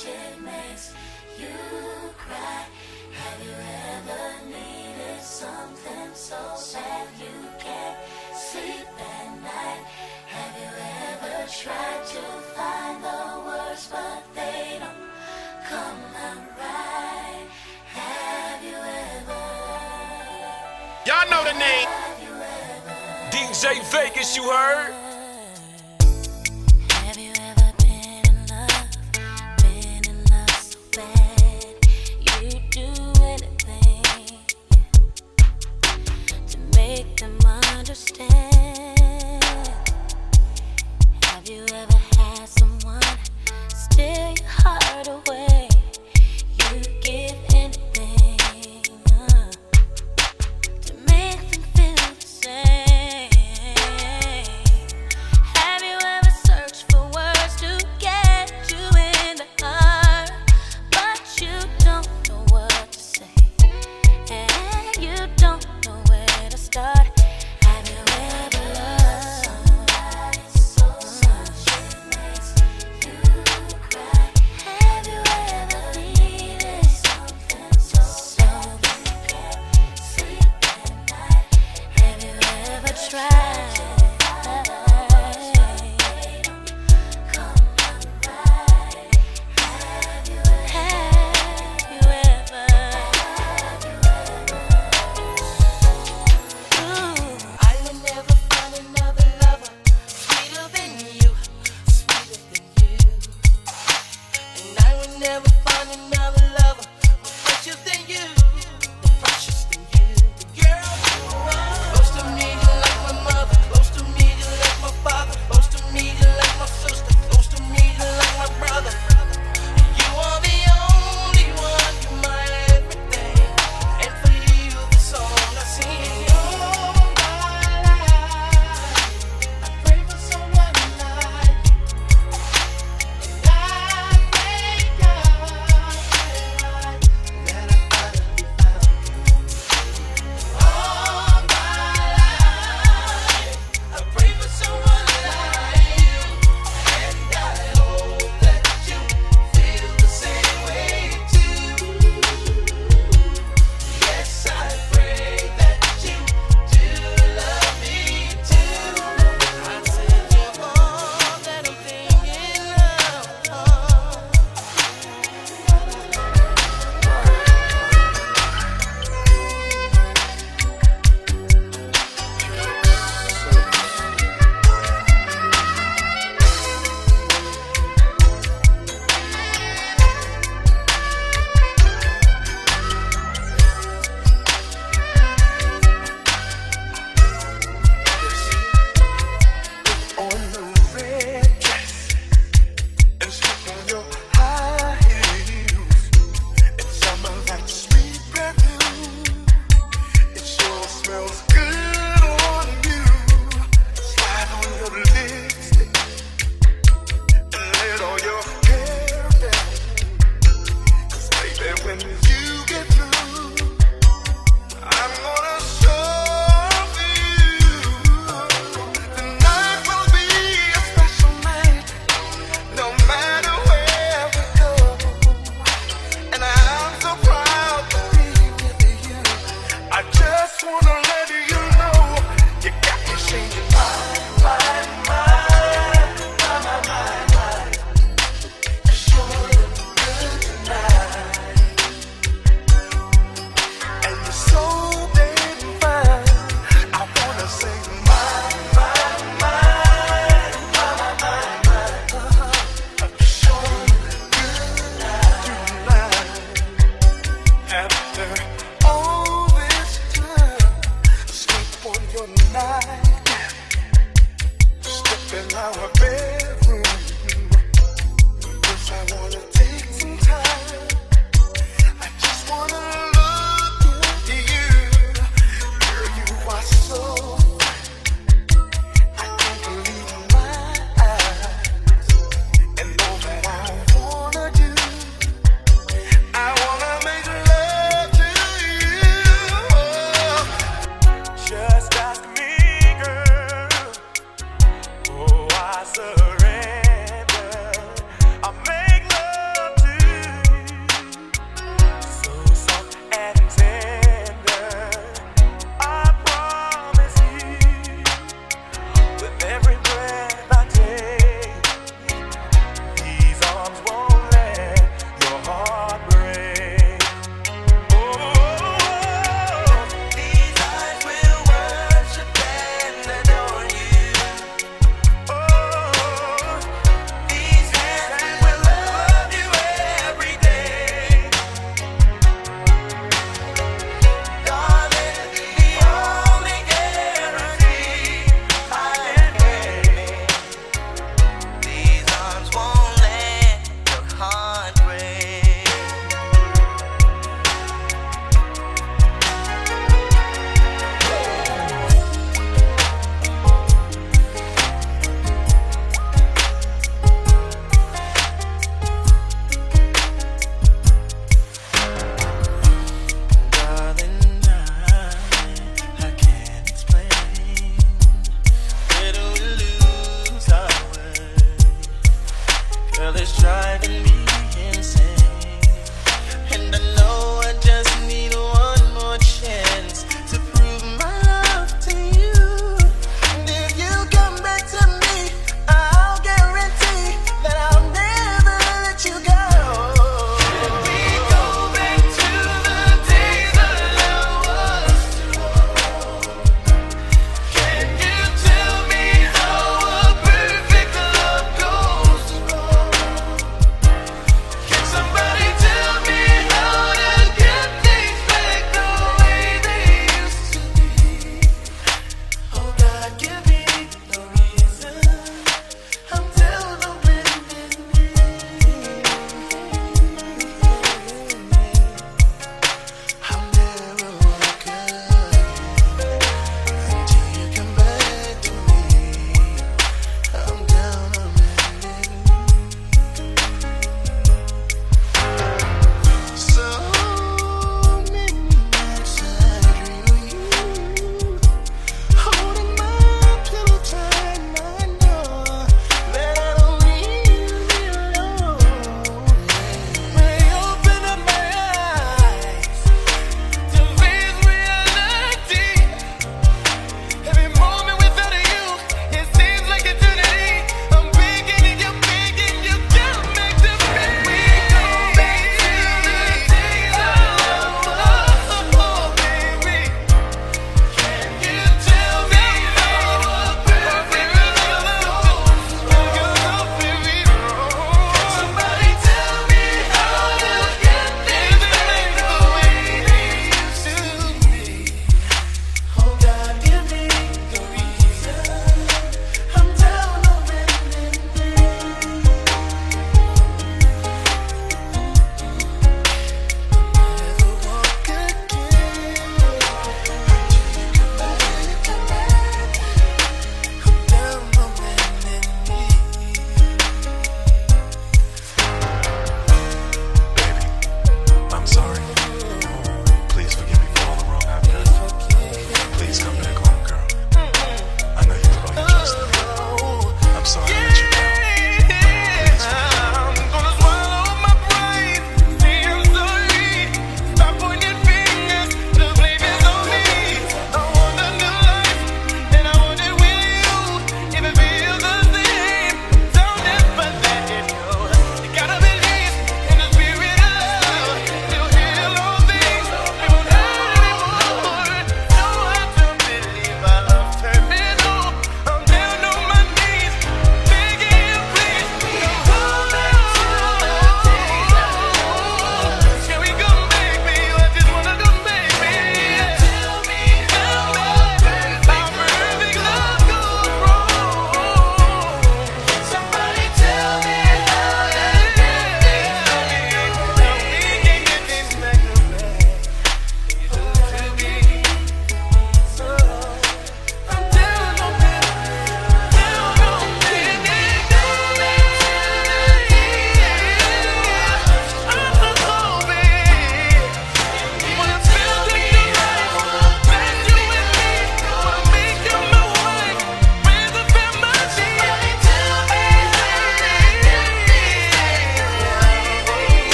shit makes you cry? Have you ever needed something so bad you can't sleep at night? Have you ever tried to find the words but they don't come out right? Have you ever? Y'all know the name. DJ Vegas, you heard? Have you ever been in love so bad you do anything to make them understand? Have you ever had someone steal your heart away? You give anything to make them feel the same. Have you ever searched for words to get you in the heart, but you don't know what to say, and you don't know where to start? Have you ever loved somebody so much it makes you cry? Have you ever needed something so bad you can't sleep at night? Have you ever tried? I will never find another lover sweeter than you, sweeter than you. And I will never find another lover more precious than you, more precious than you. Girl, close to me you like my mother, close to me you like my father, close to me you like my sister, close to me you like my brother. You are the only one, you're my everything, and for you the song I sing. Stepping our bed.